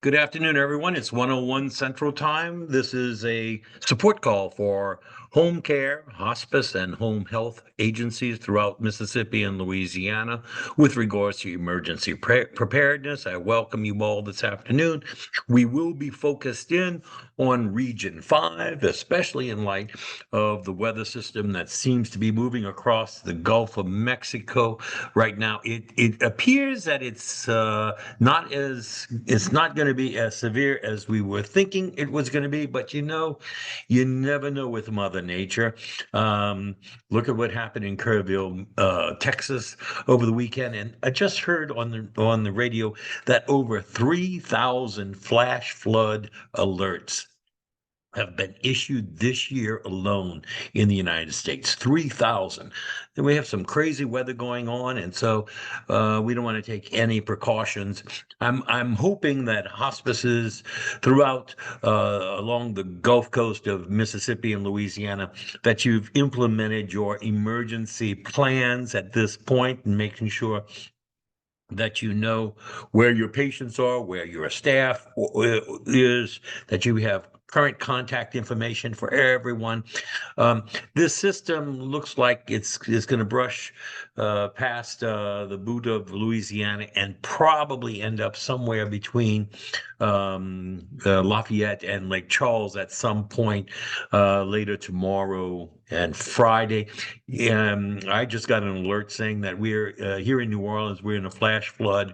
Good afternoon, everyone. It's 101 Central Time. This is a support call for home care, hospice, and home health agencies throughout Mississippi and Louisiana with regards to emergency preparedness. I welcome you all this afternoon. We will be focused in on Region 5, especially in light of the weather system that seems to be moving across the Gulf of Mexico right now. It appears that it's not going to be as severe as we were thinking it was going to be, but you never know with Mother Nature. Um, Look at what happened in Kerrville, Texas over the weekend, and I just heard on the radio that over 3,000 flash flood alerts have been issued this year alone in the United States. 3,000. Then we have some crazy weather going on, and so we don't want to take any precautions. I'm hoping that hospices throughout along the Gulf Coast of Mississippi and Louisiana that you've implemented your emergency plans at this point and making sure that you know where your patients are, where your staff is, that you have current contact information for everyone. This system looks like it's going to brush past the boot of Louisiana and probably end up somewhere between Lafayette and Lake Charles at some point later tomorrow and Friday. I just got an alert saying that we're here in New Orleans, we're in a flash flood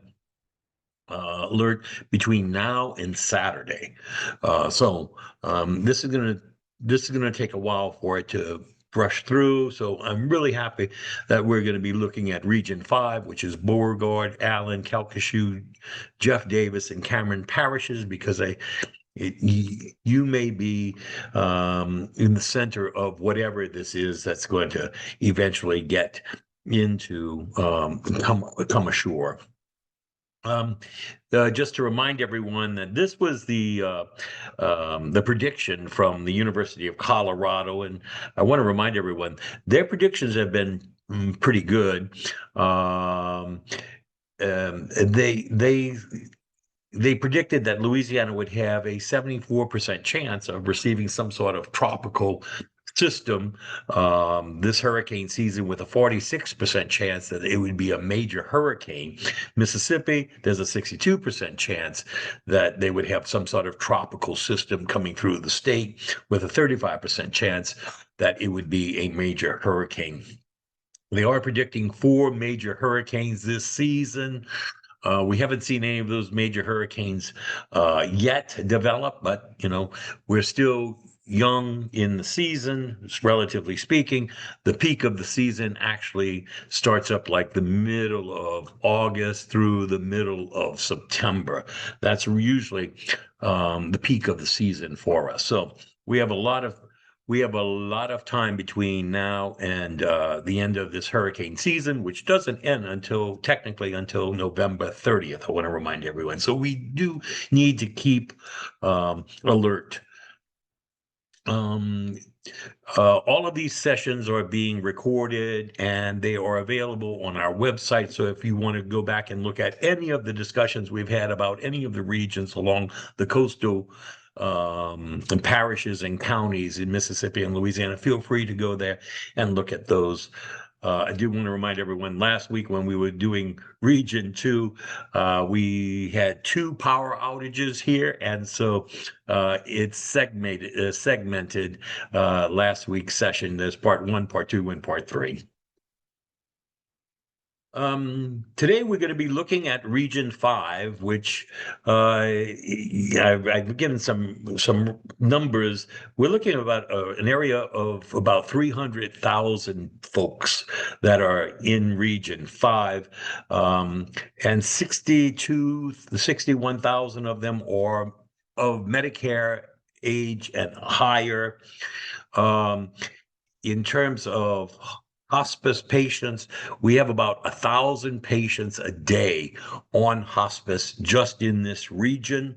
alert between now and Saturday. This is gonna take a while for it to brush through. So I'm really happy that we're going to be looking at Region 5, which is Beauregard, Allen, Calcasieu, Jeff Davis, and Cameron parishes, because you may be in the center of whatever this is that's going to eventually get into come ashore. Um, just to remind everyone that this was the prediction from the University of Colorado, and I want to remind everyone their predictions have been pretty good. Um, they predicted that Louisiana would have a 74% chance of receiving some sort of tropical system this hurricane season, with a 46% chance that it would be a major hurricane. Mississippi, there's a 62% chance that they would have some sort of tropical system coming through the state, with a 35% chance that it would be a major hurricane. They are predicting four major hurricanes this season. We haven't seen any of those major hurricanes yet develop, but we're still young in the season, relatively speaking. The peak of the season actually starts up like the middle of August through the middle of September. That's usually the peak of the season for us. So we have a lot of time between now and the end of this hurricane season, which doesn't end technically until November 30th. I want to remind everyone. So we do need to keep alert. Um, all of these sessions are being recorded and they are available on our website. So if you want to go back and look at any of the discussions we've had about any of the regions along the coastal and parishes and counties in Mississippi and Louisiana, feel free to go there and look at those. I do want to remind everyone, last week when we were doing Region 2, we had two power outages here, and so it's segmented last week's session. There's part 1, part 2, and part 3. Today we're going to be looking at Region 5, which I've given some numbers. We're looking at about an area of about 300,000 folks that are in Region 5, and 61,000 of them are of Medicare age and higher. In terms of hospice patients, we have about 1,000 patients a day on hospice just in this region.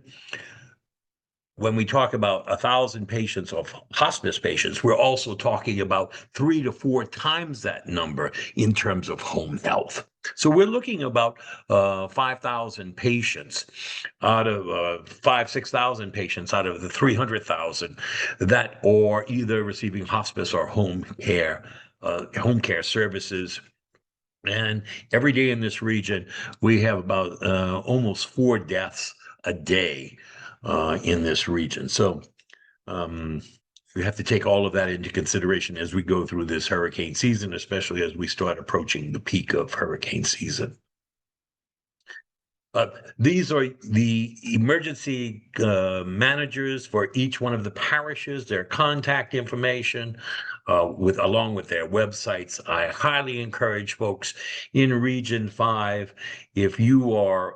When we talk about 1,000 patients of hospice patients, we're also talking about 3 to 4 times that number in terms of home health. So we're looking about 5,000 patients out of 6,000 patients out of the 300,000 that are either receiving hospice or home care services. And every day in this region, we have about almost 4 deaths a day in this region. So um, we have to take all of that into consideration as we go through this hurricane season, especially as we start approaching the peak of hurricane season. Uh, these are the emergency managers for each one of the parishes, their contact information, along with their websites. I highly encourage folks in Region 5, if you are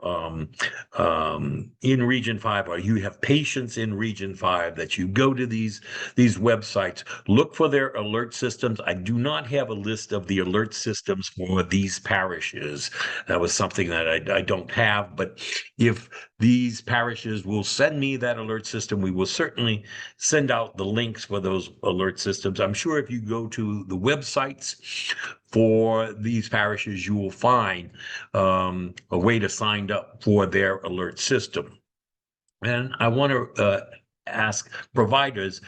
in Region 5 or you have patients in Region 5, that you go to these websites, look for their alert systems. I do not have a list of the alert systems for these parishes. That was something that I don't have, but if these parishes will send me that alert system, we will certainly send out the links for those alert systems. I'm sure if you go to the websites for these parishes, you will find a way to sign up for their alert system. And I want to ask providers,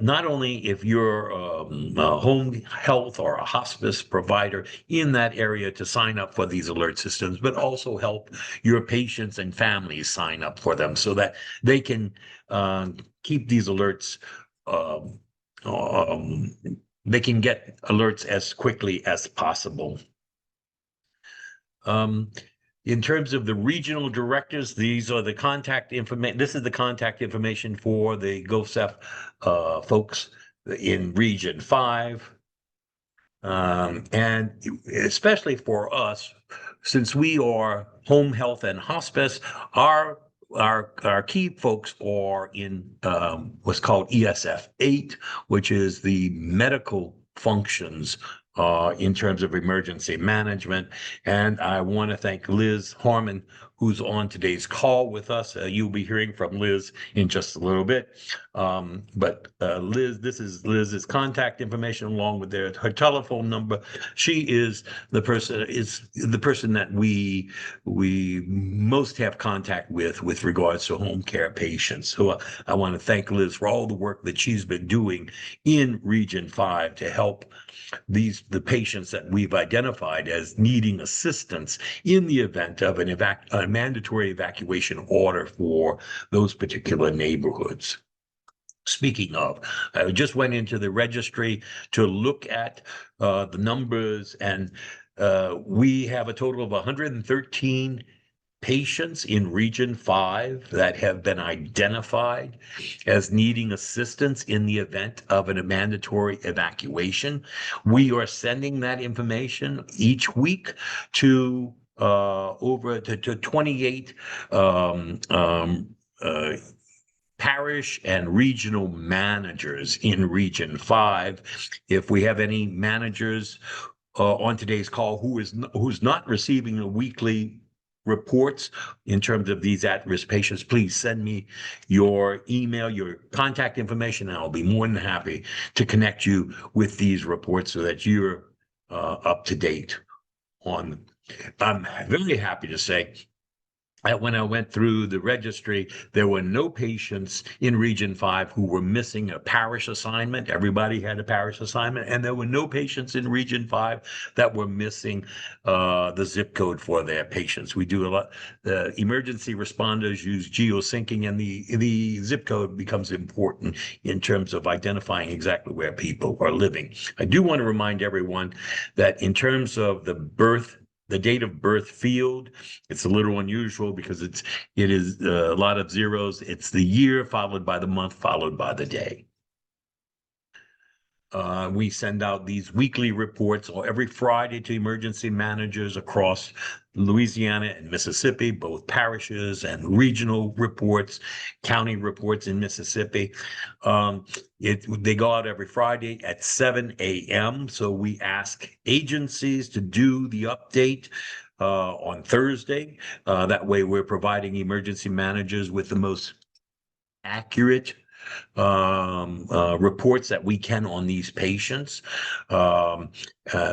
not only if you're a home health or a hospice provider in that area to sign up for these alert systems, but also help your patients and families sign up for them so that they can keep these alerts. Um, um, they can get alerts as quickly as possible. Um, in terms of the regional directors, these are the contact information. This is the contact information for the GOSEF folks in Region 5. And especially for us, since we are home health and hospice, our key folks are in what's called ESF 8, which is the medical functions in terms of emergency management. And I want to thank Liz Harmon, who's on today's call with us. You'll be hearing from Liz in just a little bit. But Liz, this is Liz's contact information along with her telephone number. She is the person that we most have contact with regards to home care patients. So I want to thank Liz for all the work that she's been doing in Region 5 to help the patients that we've identified as needing assistance in the event of a mandatory evacuation order for those particular neighborhoods. Speaking of, I just went into the registry to look at the numbers, and we have a total of 113 patients in Region 5 that have been identified as needing assistance in the event of a mandatory evacuation. We are sending that information each week to over to 28 parish and regional managers in Region 5. If we have any managers on today's call who's not receiving the weekly reports in terms of these at-risk patients, please send me your email, your contact information, and I'll be more than happy to connect you with these reports so that you're up to date on them. I'm very happy to say that when I went through the registry, there were no patients in Region 5 who were missing a parish assignment. Everybody had a parish assignment, and there were no patients in Region 5 that were missing the zip code for their patients. We do a lot. The emergency responders use geosyncing, and the zip code becomes important in terms of identifying exactly where people are living. I do want to remind everyone that in terms of the date of birth field, it's a little unusual because it is a lot of zeros. It's the year followed by the month followed by the day. We send out these weekly reports every Friday to emergency managers across Louisiana and Mississippi, both parishes and regional reports, county reports in Mississippi. They go out every Friday at 7 a.m. So we ask agencies to do the update on Thursday. That way we're providing emergency managers with the most accurate reports that we can on these patients. Um,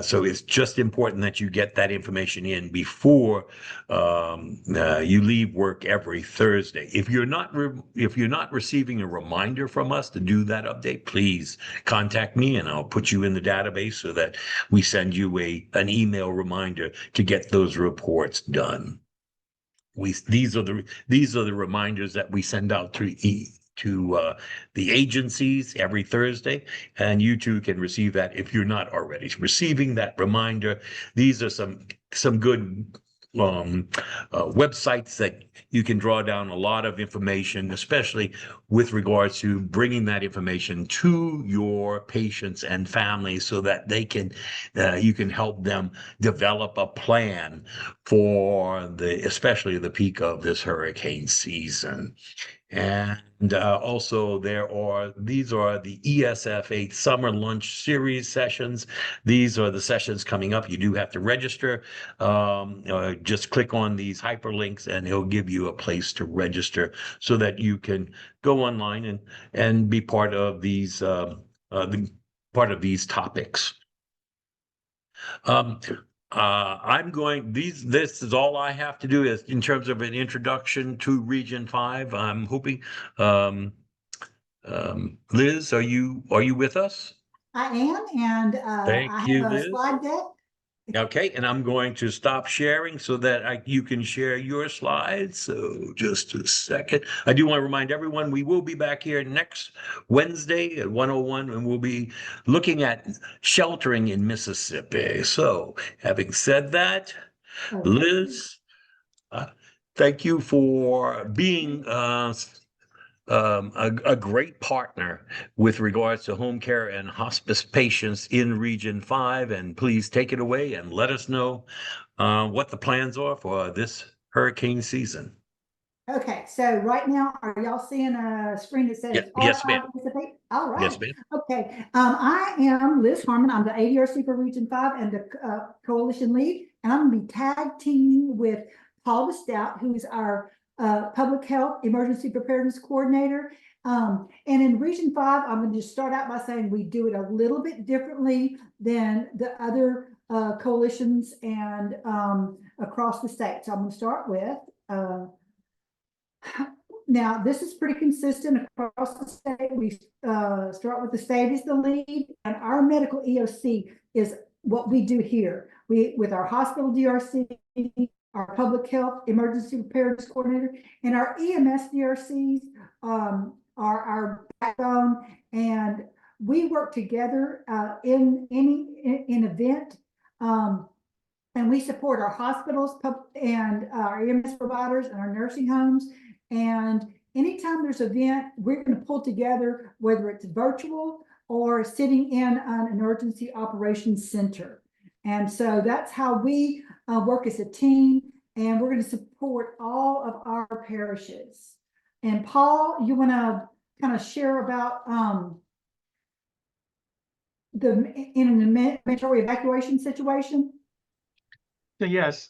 so it's just important that you get that information in before you leave work every Thursday. If you're not receiving a reminder from us to do that update, please contact me and I'll put you in the database so that we send you an email reminder to get those reports done. These are the reminders that we send out to the agencies every Thursday, and you too can receive that if you're not already receiving that reminder. These are some good um, websites that you can draw down a lot of information, especially with regards to bringing that information to your patients and families, so that you can help them develop a plan for especially the peak of this hurricane season. And also these are the ESF8 Summer Lunch Series sessions. These are the sessions coming up. You do have to register. Just click on these hyperlinks and it'll give you a place to register so that you can go online and be part of these topics. Um, this is all I have to do is in terms of an introduction to Region 5. I'm hoping, um, Liz, are you with us? I am, and Thank I you, have a Liz. slide deck. Okay, and I'm going to stop sharing so that you can share your slides. So just a second. I do want to remind everyone we will be back here next Wednesday at 1:01, and we'll be looking at sheltering in Mississippi. So having said that, Okay. Liz, uh, thank you for being a great partner with regards to home care and hospice patients in Region 5. And please take it away and let us know what the plans are for this hurricane season. Okay, so right now, are y'all seeing a screen that Yeah, says yes, ma'am. participate? All Yes, right. ma'am. Okay. I am Liz Harmon. I'm the ADRC for Region 5 and the coalition lead. And I'm going to be tag teaming with Paul Stout, who's our public health emergency preparedness coordinator. And in Region 5, I'm going to just start out by saying we do it a little bit differently than the other coalitions and across the state. So I'm going to start with now, this is pretty consistent across the state. We start with the state as the lead, and our medical EOC is what we do here. With our hospital DRC, our public health emergency preparedness coordinator, and our EMS DRCs are our backbone, and we work together in any event. And we support our hospitals and our EMS providers and our nursing homes. And anytime there's an event, we're going to pull together, whether it's virtual or sitting in an emergency operations center. And so that's how we work as a team. And we're going to support all of our parishes. And Paul, you want to kind of share about in an mandatory evacuation situation? So yes,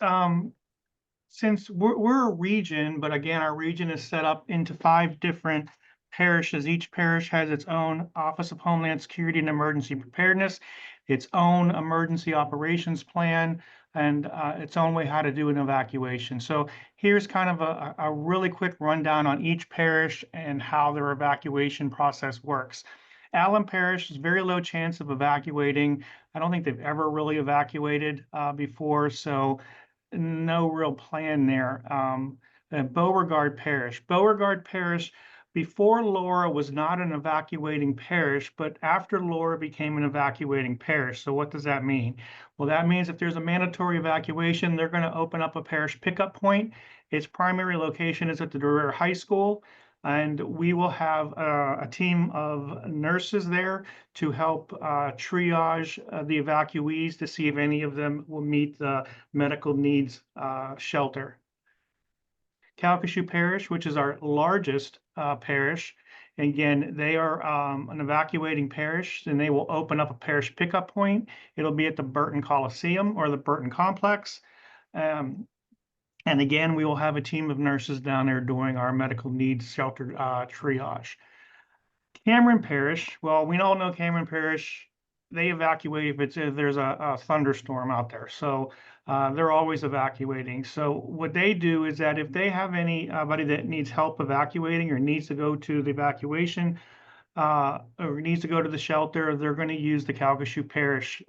since we're a region, but again, our region is set up into 5 different parishes. Each parish has its own Office of Homeland Security and Emergency Preparedness, its own emergency operations plan, and its own way how to do an evacuation. So here's kind of a really quick rundown on each parish and how their evacuation process works. Allen Parish is very low chance of evacuating. I don't think they've ever really evacuated before, so no real plan there. Beauregard Parish. Beauregard Parish, before Laura, was not an evacuating parish, but after Laura became an evacuating parish. So what does that mean? Well, that means if there's a mandatory evacuation, they're going to open up a parish pickup point. Its primary location is at the Durer High School, and we will have a team of nurses there to help triage the evacuees to see if any of them will meet the medical needs shelter. Calcasieu Parish, which is our largest parish, again, they are an evacuating parish, and they will open up a parish pickup point. It'll be at the Burton Coliseum or the Burton Complex. And again, we will have a team of nurses down there doing our medical needs shelter triage. Cameron Parish, well, we all know Cameron Parish, they evacuate if there's a thunderstorm out there. So they're always evacuating. So what they do is that if they have anybody that needs help evacuating or needs to go to the evacuation or needs to go to the shelter, they're going to use the Calcasieu Parish.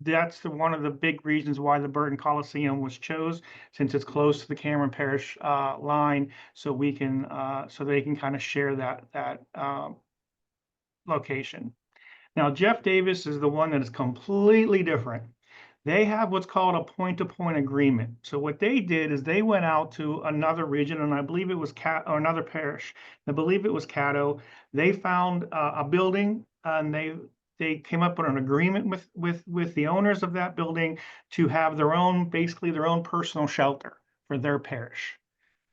That's one of the big reasons why the Burton Coliseum was chose, since it's close to the Cameron Parish line, so we can so they can kind of share that location. Now, Jeff Davis is the one that is completely different. They have what's called a point-to-point agreement. So what they did is they went out to another region, and I believe it was or another parish. I believe it was Caddo. They found a building, and they came up with an agreement with the owners of that building to have their own, basically their own personal shelter for their parish.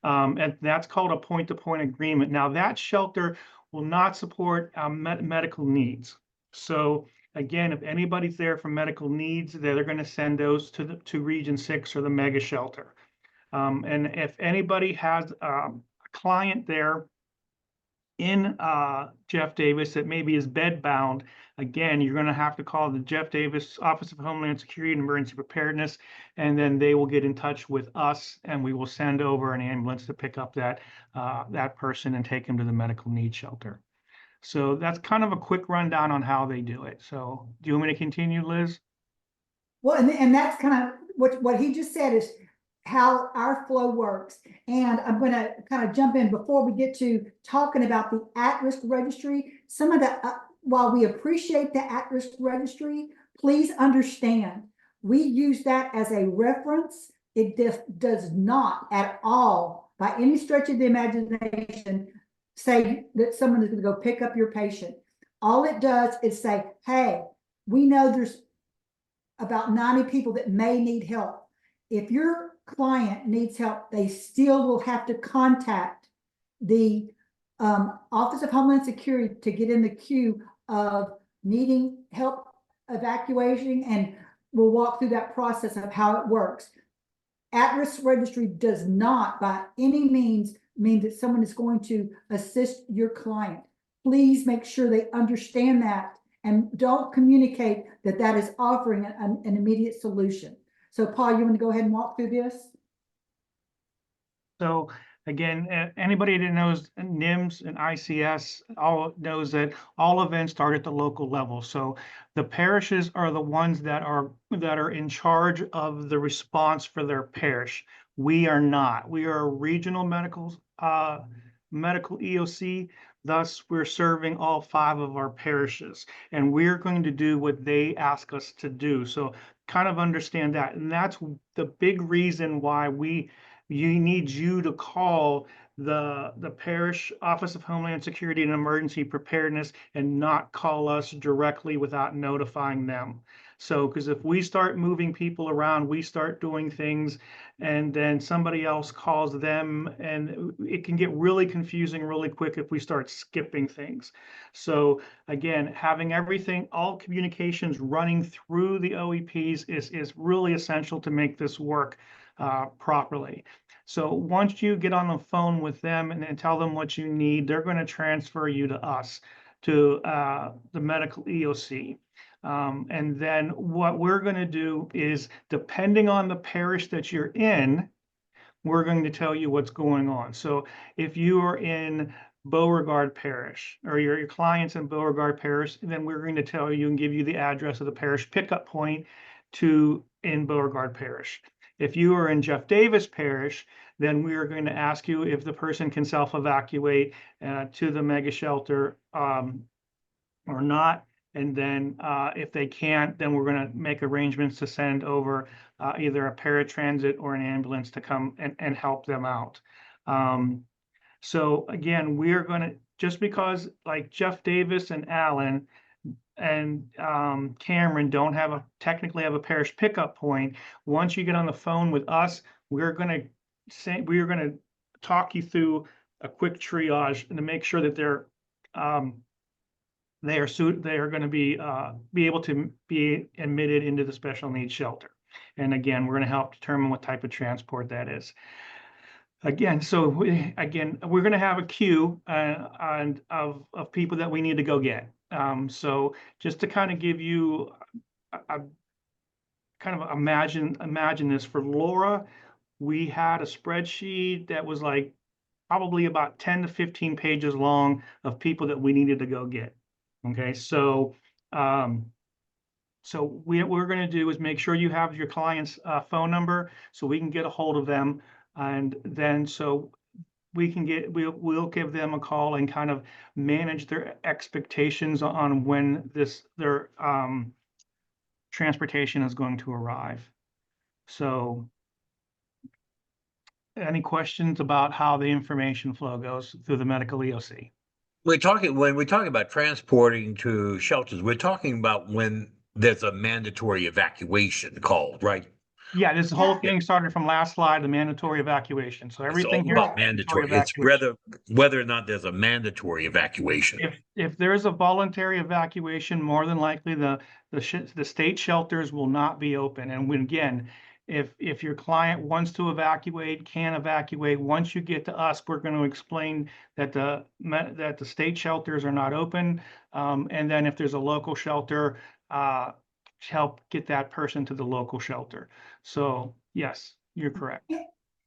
And that's called a point-to-point agreement. Now, that shelter will not support medical needs. So again, if anybody's there for medical needs, they're going to send those to Region 6 or the mega shelter. And if anybody has a client there in Jeff Davis that maybe is bed bound, again, you're going to have to call the Jeff Davis Office of Homeland Security and Emergency Preparedness, and then they will get in touch with us, and we will send over an ambulance to pick up that person and take him to the medical needs shelter. So that's kind of a quick rundown on how they do it. So do you want me to continue, Liz? Well, and that's kind of what he just said is how our flow works. And I'm going to kind of jump in before we get to talking about the at-risk registry. Some of the, while we appreciate the at-risk registry, please understand, we use that as a reference. It does not at all, by any stretch of the imagination, say that someone is going to go pick up your patient. All it does is say, hey, we know there's about 90 people that may need help. If your client needs help, they still will have to contact the Office of Homeland Security to get in the queue of needing help evacuating, and we'll walk through that process of how it works. At-risk registry does not by any means mean that someone is going to assist your client. Please make sure they understand that and don't communicate that that is offering an immediate solution. So Paul, you want to go ahead and walk through this? So again, anybody that knows NIMS and ICS all knows that all events start at the local level. So the parishes are the ones that are in charge of the response for their parish. We are not. We are a regional medical EOC. Thus, we're serving all 5 of our parishes, and we're going to do what they ask us to do. So kind of understand that. And that's the big reason why you need you to call the parish Office of Homeland Security and Emergency Preparedness and not call us directly without notifying them. So, because if we start moving people around, we start doing things, and then somebody else calls them, and it can get really confusing really quick if we start skipping things. So again, having everything, all communications running through the OEPs is really essential to make this work properly. So once you get on the phone with them and tell them what you need, they're going to transfer you to us, to the medical EOC. And then what we're going to do is, depending on the parish that you're in, we're going to tell you what's going on. So if you are in Beauregard Parish, or your client's in Beauregard Parish, then we're going to tell you and give you the address of the parish pickup point in Beauregard Parish. If you are in Jeff Davis Parish, then we are going to ask you if the person can self-evacuate to the mega shelter or not. And then if they can't, then we're going to make arrangements to send over either a paratransit or an ambulance to come and help them out. So again, we're going to, just because like Jeff Davis and Allen and Cameron don't technically have a parish pickup point, once you get on the phone with us, we're going to talk you through a quick triage and to make sure that they are going to be able to be admitted into the special needs shelter. And again, we're going to help determine what type of transport that is. Again, so we're gonna have a queue and of people that we need to go get. So just to kind of give you a kind of imagine this for Laura, we had a spreadsheet that was like probably about 10 to 15 pages long of people that we needed to go get. Okay, so what we're going to do is make sure you have your client's phone number so we can get a hold of them, and then so we'll give them a call and kind of manage their expectations on when their transportation is going to arrive. So any questions about how the information flow goes through the medical EOC? When we're talking about transporting to shelters, we're talking about when there's a mandatory evacuation called, right? Yeah, this whole thing started from last slide, the mandatory evacuation. So It's everything all here is about mandatory mandatory. It's evacuation. whether or not there's a mandatory evacuation. If there is a voluntary evacuation, more than likely the state shelters will not be open. And when again, if your client wants to evacuate, can evacuate, once you get to us, we're going to explain that the state shelters are not open. And then if there's a local shelter, help get that person to the local shelter. So yes, you're correct.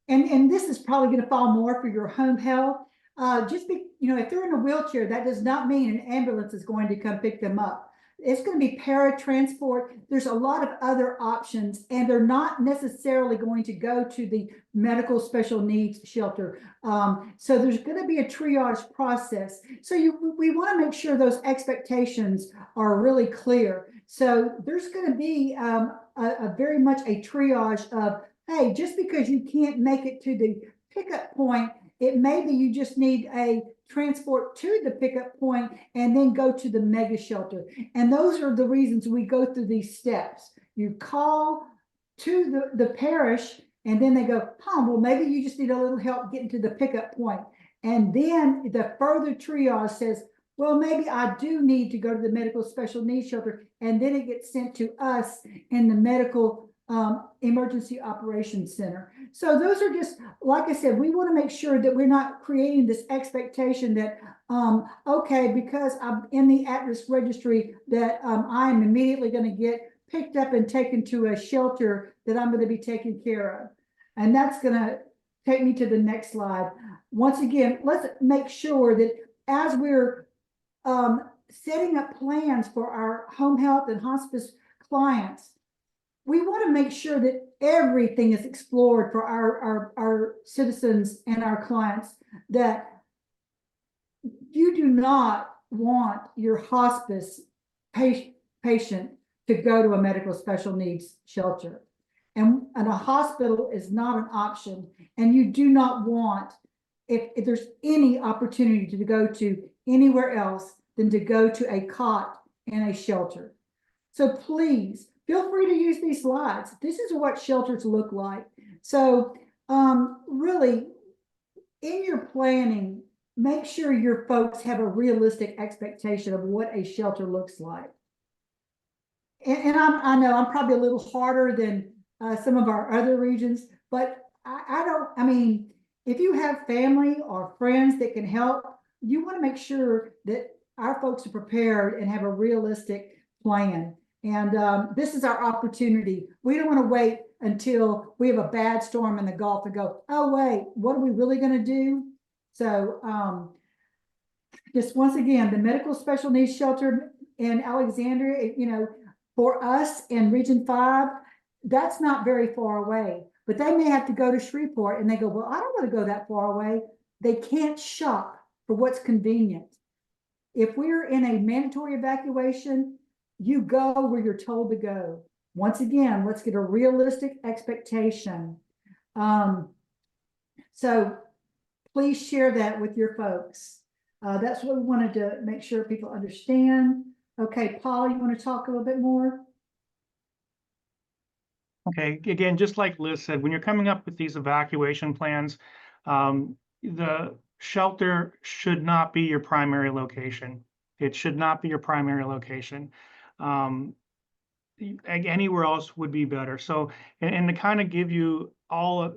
And this is probably going to fall more for your home health. If they're in a wheelchair, that does not mean an ambulance is going to come pick them up. It's going to be paratransport. There's a lot of other options, and they're not necessarily going to go to the medical special needs shelter. So there's going to be a triage process. So we want to make sure those expectations are really clear. So there's going to be a very much a triage of, hey, just because you can't make it to the pickup point, it may be you just need a transport to the pickup point and then go to the mega shelter. And those are the reasons we go through these steps. You call to the parish, and then they go, well, maybe you just need a little help getting to the pickup point. And then the further triage says, well, maybe I do need to go to the medical special needs shelter. And then it gets sent to us in the medical emergency operations center. So those are just, like I said, we want to make sure that we're not creating this expectation that, okay, because I'm in the at-risk registry, that I'm immediately going to get picked up and taken to a shelter that I'm going to be taken care of. And that's going to take me to the next slide. Once again, let's make sure that as we're setting up plans for our home health and hospice clients, we want to make sure that everything is explored for our citizens and our clients, that you do not want your hospice patient to go to a medical special needs shelter. And a hospital is not an option. And you do not want, if there's any opportunity to go to anywhere else than to go to a cot in a shelter. So please, feel free to use these slides. This is what shelters look like. So really, in your planning, make sure your folks have a realistic expectation of what a shelter looks like. And I know I'm probably a little harder than some of our other regions, but I mean, if you have family or friends that can help, you want to make sure that our folks are prepared and have a realistic plan. And this is our opportunity. We don't want to wait until we have a bad storm in the Gulf to go, oh, wait, what are we really going to do? So just once again, the medical special needs shelter in Alexandria, for us in Region 5, that's not very far away. But they may have to go to Shreveport, and they go, well, I don't want to go that far away. They can't shop for what's convenient. If we're in a mandatory evacuation, you go where you're told to go. Once again, let's get a realistic expectation. So please share that with your folks. That's what we wanted to make sure people understand. Okay, Paul, you want to talk a little bit more? Okay, again, just like Liz said, when you're coming up with these evacuation plans, the shelter should not be your primary location. It should not be your primary location. Anywhere else would be better. So, and to kind of give you all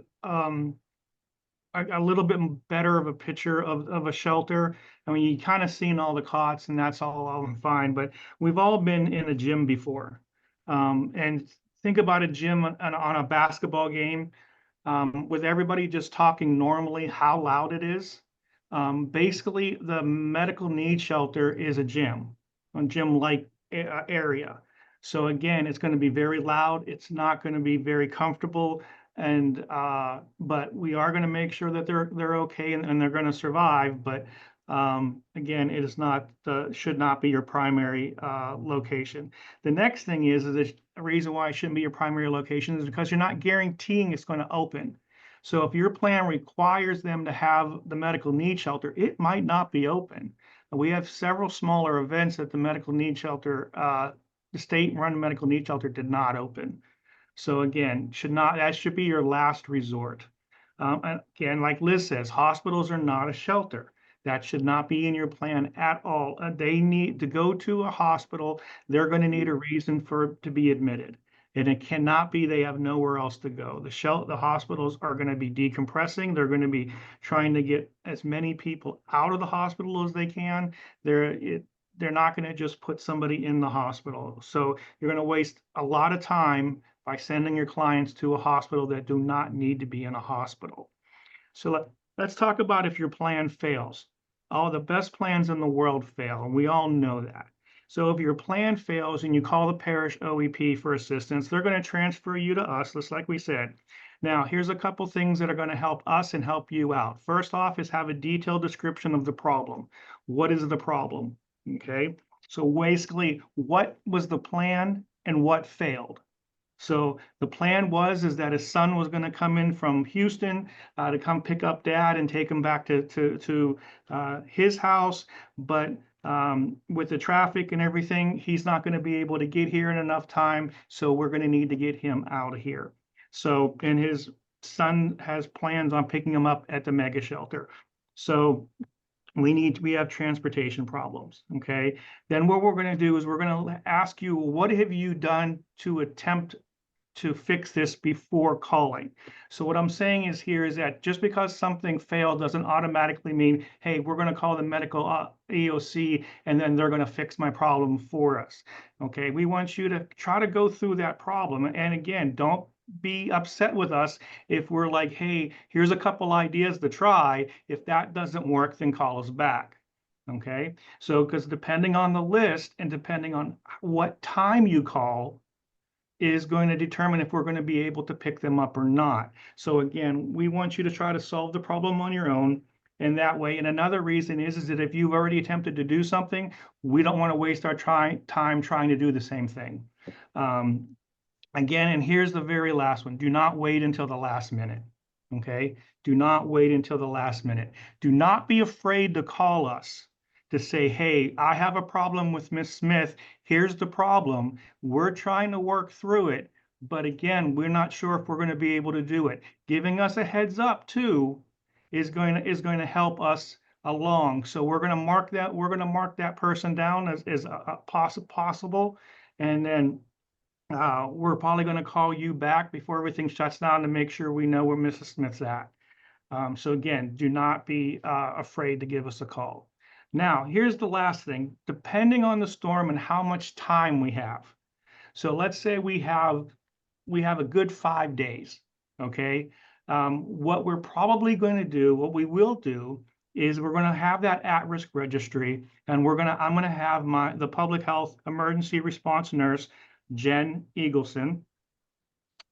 a little bit better of a picture of a shelter. I mean, you kind of seen all the cots and that's all fine, but we've all been in a gym before. And think about a gym on a basketball game, with everybody just talking normally, how loud it is. Basically, the medical need shelter is a gym-like area. So again, it's going to be very loud. It's not going to be very comfortable. And but we are going to make sure that they're okay and they're going to survive. But again, it is not should not be your primary location. The next thing is the reason why it shouldn't be your primary location is because you're not guaranteeing it's going to open. So if your plan requires them to have the medical need shelter, it might not be open. We have several smaller events at the medical need shelter. The state-run medical need shelter did not open. So again, that should be your last resort. And again, like Liz says, hospitals are not a shelter. That should not be in your plan at all. They need to go to a hospital. They're going to need a reason to be admitted. And it cannot be they have nowhere else to go. The hospitals are going to be decompressing. They're going to be trying to get as many people out of the hospital as they can. They're not going to just put somebody in the hospital. So you're going to waste a lot of time by sending your clients to a hospital that do not need to be in a hospital. So let's talk about if your plan fails. All the best plans in the world fail, and we all know that. So if your plan fails and you call the parish OEP for assistance, they're going to transfer you to us, just like we said. Now, here's a couple things that are going to help us and help you out. First off is have a detailed description of the problem. What is the problem? Okay. So basically, what was the plan and what failed? So the plan is that his son was going to come in from Houston to come pick up dad and take him back to his house. But with the traffic and everything, he's not going to be able to get here in enough time. So we're going to need to get him out of here. So, and his son has plans on picking him up at the mega shelter. So we have transportation problems. Okay. Then what we're going to do is we're going to ask you, what have you done to attempt to fix this before calling? So what I'm saying is that just because something failed doesn't automatically mean, hey, we're going to call the medical EOC and then they're going to fix my problem for us. Okay. We want you to try to go through that problem. And again, don't be upset with us if we're like, hey, here's a couple ideas to try. If that doesn't work, then call us back. Okay. So, because depending on the list and depending on what time you call is going to determine if we're going to be able to pick them up or not. So again, we want you to try to solve the problem on your own. And that way, and another reason is that if you've already attempted to do something, we don't want to waste our time trying to do the same thing. Again, and here's the very last one. Do not wait until the last minute. Okay. Do not wait until the last minute. Do not be afraid to call us to say, hey, I have a problem with Miss Smith. Here's the problem. We're trying to work through it. But again, we're not sure if we're going to be able to do it. Giving us a heads up too is going to help us along. So we're going to mark that person down as possible. And then we're probably going to call you back before everything shuts down to make sure we know where Mrs. Smith's at. So again, do not be afraid to give us a call. Now, here's the last thing. Depending on the storm and how much time we have. So let's say we have a good 5 days. Okay. What we're probably going to do, what we will do, is we're going to have that at-risk registry, and I'm going to have the public health emergency response nurse, Jen Eagleson,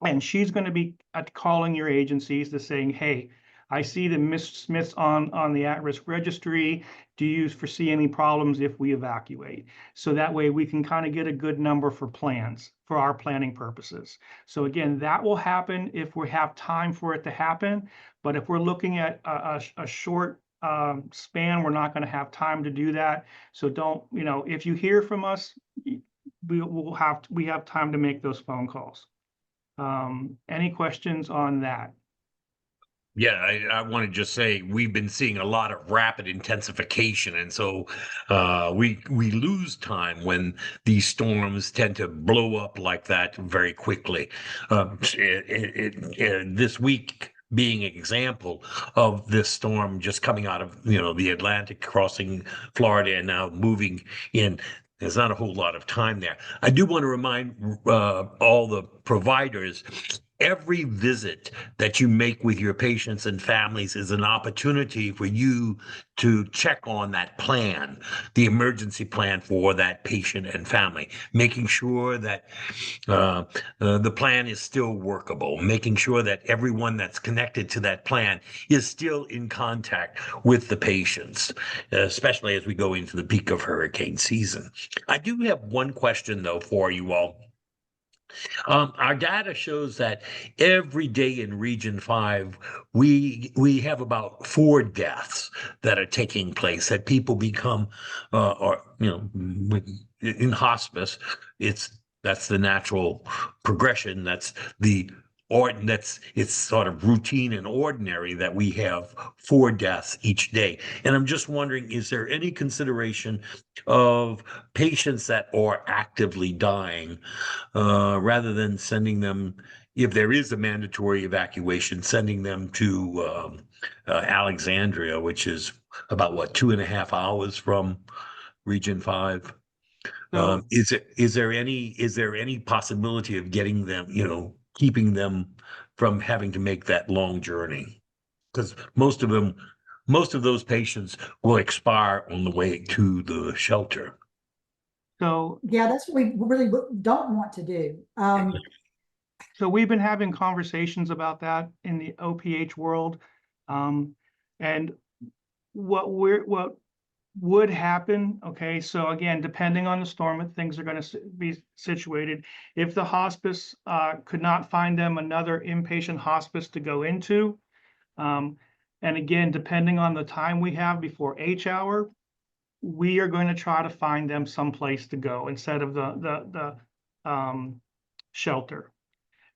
and she's going to be calling your agencies to saying, hey, I see that Miss Smith's on the at-risk registry. Do you foresee any problems if we evacuate? So that way we can kind of get a good number for our planning purposes. So again, that will happen if we have time for it to happen. But if we're looking at a short span, we're not going to have time to do that. So don't, if you hear from us, we have time to make those phone calls. Any questions on that? Yeah, I want to just say we've been seeing a lot of rapid intensification, and so we lose time when these storms tend to blow up like that very quickly. This week being an example of this storm just coming out of, the Atlantic, crossing Florida, and now moving in. There's not a whole lot of time there. I do want to remind all the providers, every visit that you make with your patients and families is an opportunity for you to check on that plan, the emergency plan for that patient and family, making sure that the plan is still workable, making sure that everyone that's connected to that plan is still in contact with the patients, especially as we go into the peak of hurricane season. I do have one question, though, for you all. Our data shows that every day in Region 5, we have about 4 deaths that are taking place, that people become, or in hospice. That's the natural progression. It's sort of routine and ordinary that we have 4 deaths each day. And I'm just wondering, is there any consideration of patients that are actively dying, rather than sending them, if there is a mandatory evacuation, sending them to Alexandria, which is about 2.5 hours from Region 5? So, Is there any possibility of getting them, keeping them from having to make that long journey? Because most of those patients will expire on the way to the shelter. so, Yeah, that's what we really don't want to do. so we've been having conversations about that in the OPH world. And what would happen, okay, so again, depending on the storm, if things are going to be situated, if the hospice could not find them another inpatient hospice to go into, and again, depending on the time we have before H hour, we are going to try to find them someplace to go instead of the shelter.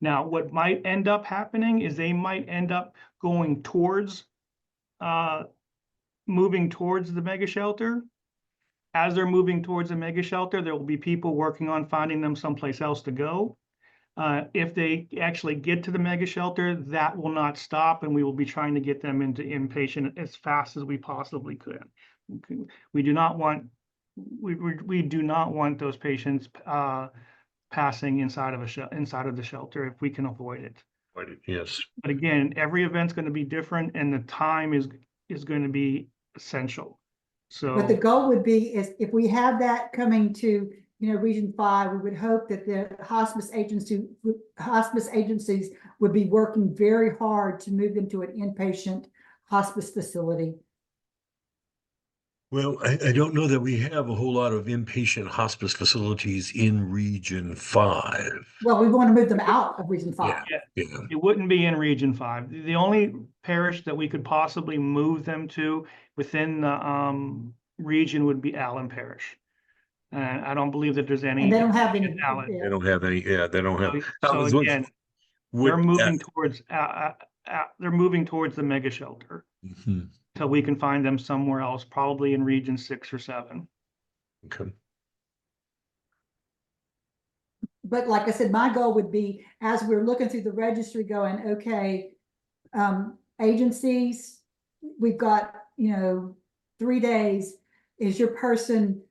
Now, what might end up happening is they might end up going towards, moving towards the mega shelter. As they're moving towards the mega shelter, there will be people working on finding them someplace else to go. If they actually get to the mega shelter, that will not stop, and we will be trying to get them into inpatient as fast as we possibly could. We do not want those patients passing inside of the shelter if we can avoid it. Yes. But again, every event's going to be different, and the time is going to be essential. But the So goal would be is if we have that coming to, Region 5, we would hope that the hospice agencies would be working very hard to move them to an inpatient hospice facility. Well, I don't know that we have a whole lot of inpatient hospice facilities in Region 5. Well, we want to move them out of Region 5. Yeah. it wouldn't be in Region 5. The only parish that we could possibly move them to within the region would be Allen Parish. And I don't believe that there's any. And they don't have any. in Allen. They don't have any. Yeah, they don't have. So again, they're moving towards the mega shelter. Mhm. Till we can find them somewhere else, probably in Region 6 or 7. Okay. But like I said, my goal would be, as we're looking through the registry going, okay, agencies, we've got, 3 days. Is your person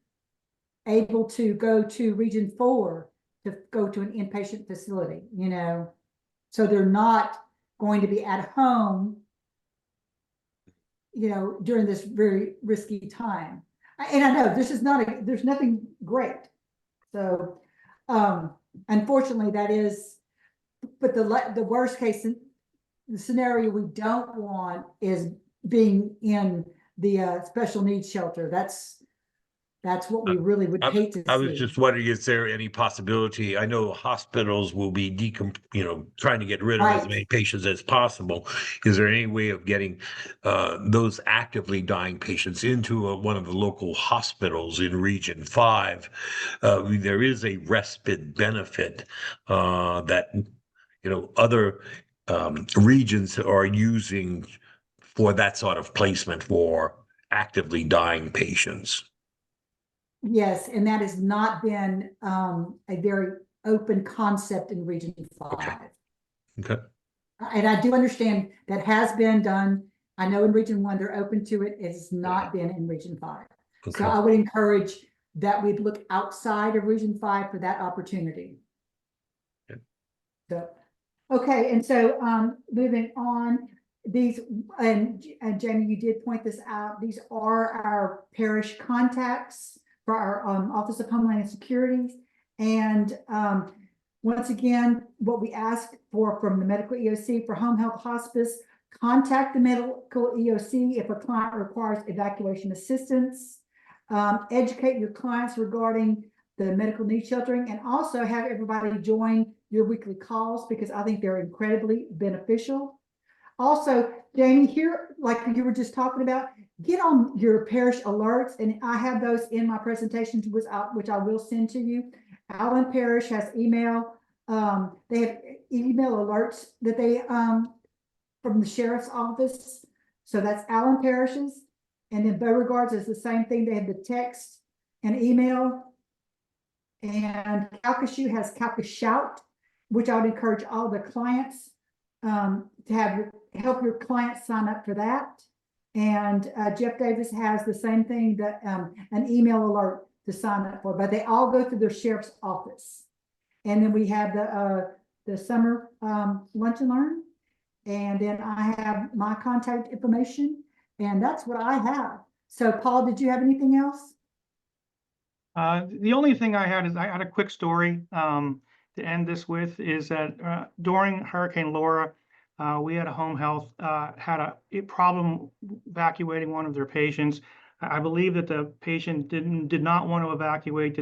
able to go to Region 4 to go to an inpatient facility, So they're not going to be at home, during this very risky time. And I know this is there's nothing great. So, unfortunately that is, but the worst case, the scenario we don't want is being in the special needs shelter. That's what we really would hate to see. I was just wondering, is there any possibility? I know hospitals will be trying to get rid of as many patients as possible. Is there any way of getting those actively dying patients into one of the local hospitals in Region 5? There is a respite benefit that other regions are using for that sort of placement for actively dying patients. Yes, and that has not been a very open concept in Region 5. Okay. And I do understand that has been done. I know in Region 1, they're open to it. It has not been in Region 5. So Okay. I would encourage that we look outside of Region 5 for that opportunity. Okay. So, okay, and so moving on, these, and Jamie, you did point this out, these are our parish contacts for our Office of Homeland Security. And once again, what we ask for from the medical EOC for home health hospice, contact the medical EOC if a client requires evacuation assistance. Educate your clients regarding the medical needs sheltering, and also have everybody join your weekly calls, because I think they're incredibly beneficial. Also, Jamie, here, like you were just talking about, get on your parish alerts, and I have those in my presentations, which I will send to you. Allen Parish has email. They have email alerts that they from the sheriff's office. So that's Allen Parish's. And then Beauregard's is the same thing. They have the text and email. And Calcasieu has Calcasieu Shout, which I would encourage all the clients to help your clients sign up for that. And Jeff Davis has the same thing, that an email alert to sign up for, but they all go through their sheriff's office. And then we have the summer lunch and learn. And then I have my contact information, and that's what I have. So Paul, did you have anything else? The only thing I had is I had a quick story to end this with, is that during Hurricane Laura, we had a home health had a problem evacuating one of their patients. I believe that the patient did not want to evacuate,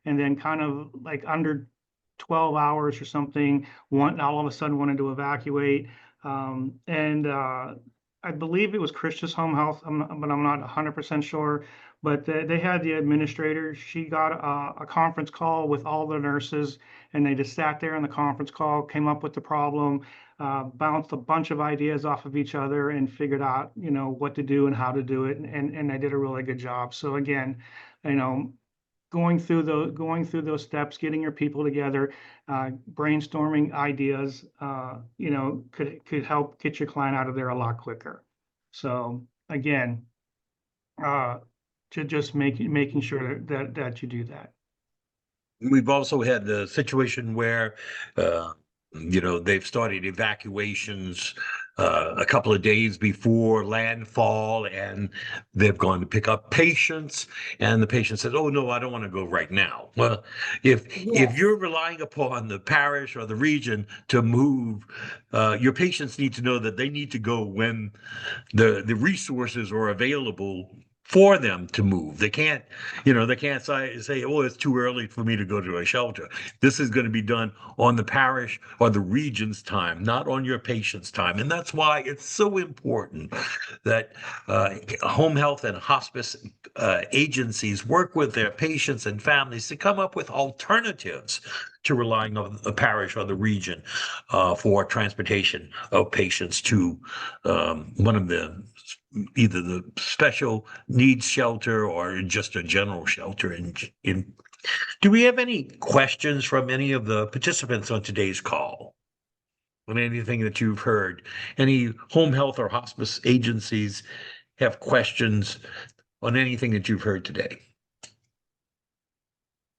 and then kind of like under 12 hours or something, all of a sudden wanted to evacuate. I believe it was Christia's Home Health, but I'm not 100% sure. But they had the administrator. She got a conference call with all the nurses, and they just sat there in the conference call, came up with the problem, bounced a bunch of ideas off of each other, and figured out, what to do and how to do it. And they did a really good job. So again, going through those steps, getting your people together, brainstorming ideas, could help get your client out of there a lot quicker. So again, to just making sure that you do that. We've also had the situation where, they've started evacuations a couple of days before landfall, and they've gone to pick up patients, and the patient says, "Oh no, I don't want to go right now." Well, if Yes. you're relying upon the parish or the region to move, your patients need to know that they need to go when the resources are available for them to move. They can't say, "Oh, it's too early for me to go to a shelter." This is going to be done on the parish or the region's time, not on your patient's time. And that's why it's so important that home health and hospice agencies work with their patients and families to come up with alternatives to relying on the parish or the region for transportation of patients to one of the either the special needs shelter or just a general shelter. Do we have any questions from any of the participants on today's call on anything that you've heard? Any home health or hospice agencies have questions on anything that you've heard today?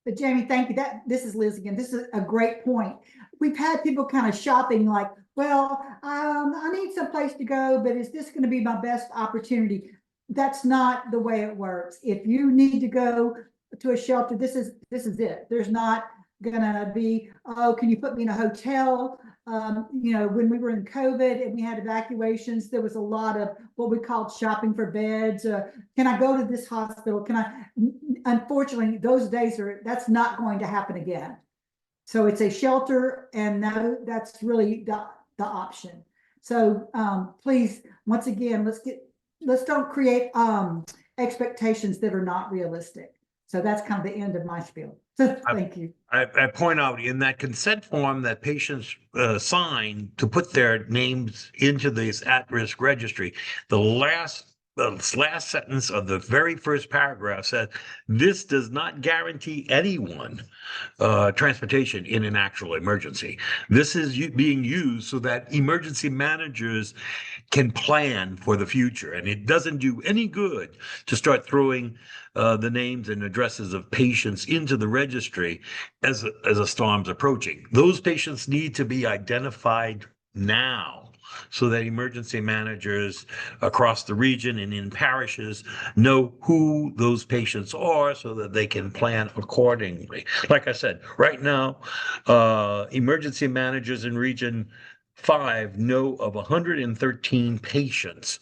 But Jamie, thank you. This is Liz again. This is a great point. We've had people kind of shopping like, well, I need some place to go, but is this going to be my best opportunity? That's not the way it works. If you need to go to a shelter, this is it. There's not gonna be, oh, can you put me in a hotel? When we were in COVID and we had evacuations, there was a lot of what we called shopping for beds. Can I go to this hospital? Unfortunately, those days that's not going to happen again. So it's a shelter, and that's really the option. So please, once again, let's don't create expectations that are not realistic. So that's kind of the end of my spiel. So thank you. I point out in that consent form that patients sign to put their names into this at-risk registry, the last the last sentence of the very first paragraph said, this does not guarantee anyone transportation in an actual emergency. This is being used so that emergency managers can plan for the future. And it doesn't do any good to start throwing the names and addresses of patients into the registry as a storm's approaching. Those patients need to be identified now, so that emergency managers across the region and in parishes know who those patients are so that they can plan accordingly. Like I said, right now, emergency managers in Region 5 know of 113 patients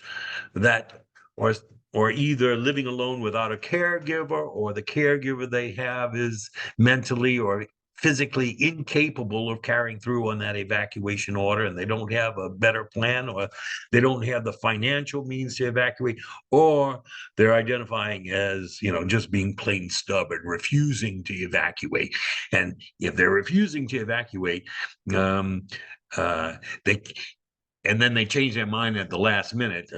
that are either living alone without a caregiver, or the caregiver they have is mentally or physically incapable of carrying through on that evacuation order, and they don't have a better plan, or they don't have the financial means to evacuate, or they're identifying as, just being plain stubborn, refusing to evacuate. And if they're refusing to evacuate, they and then they change their mind at the last minute,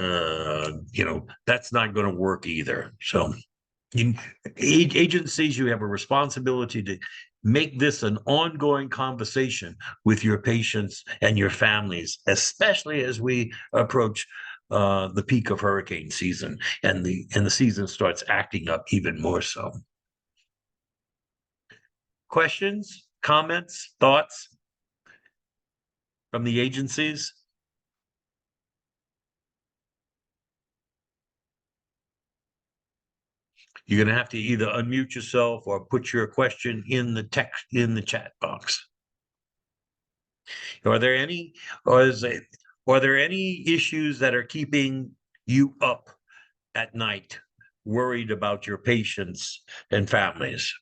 that's not going to work either. So agencies, you have a responsibility to make this an ongoing conversation with your patients and your families, especially as we approach the peak of hurricane season, and the season starts acting up even more so. Questions, comments, thoughts from the agencies? You're going to have to either unmute yourself or put your question in the text in the chat box. Are there any issues that are keeping you up at night, worried about your patients and families?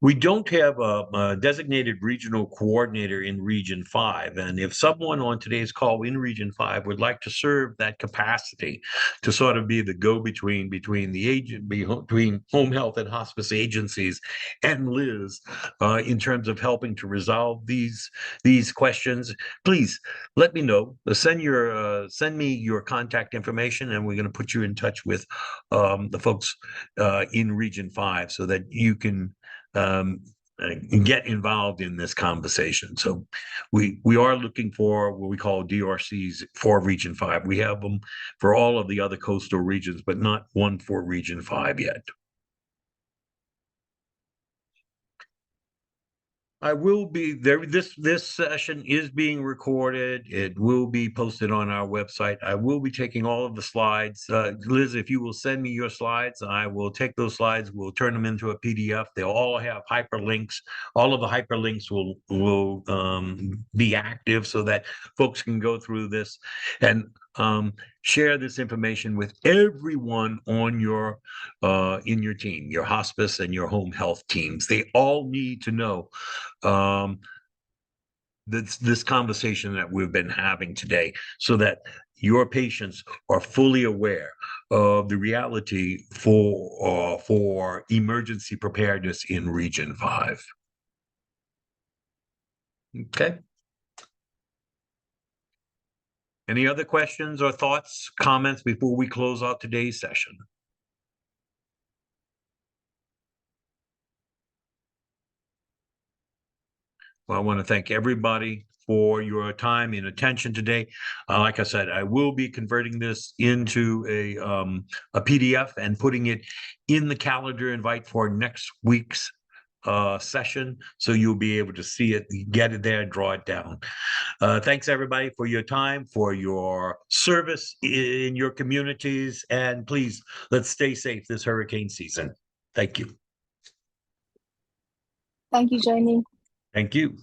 We don't have a designated regional coordinator in Region 5. And if someone on today's call in Region 5 would like to serve that capacity to sort of be the go-between between home health and hospice agencies and Liz in terms of helping to resolve these questions, please let me know. Send me your contact information, and we're going to put you in touch with the folks in Region 5 so that you can get involved in this conversation. So we are looking for what we call DRCs for Region 5. We have them for all of the other coastal regions, but not one for Region 5 yet. I will be there. This session is being recorded. It will be posted on our website. I will be taking all of the slides. Liz, if you will send me your slides, I will take those slides. We'll turn them into a PDF. They'll all have hyperlinks. All of the hyperlinks will be active so that folks can go through this and share this information with everyone on your in your team, your hospice and your home health teams. They all need to know this conversation that we've been having today, so that your patients are fully aware of the reality for emergency preparedness in Region 5. Okay. Any other questions or thoughts, comments before we close out today's session? Well, I want to thank everybody for your time and attention today. Like I said, I will be converting this into a PDF and putting it in the calendar invite for next week's session, so you'll be able to see it, get it there, draw it down. Thanks everybody for your time, for your service in your communities, and please, let's stay safe this hurricane season. Thank you. Thank you, Jamie. Thank you.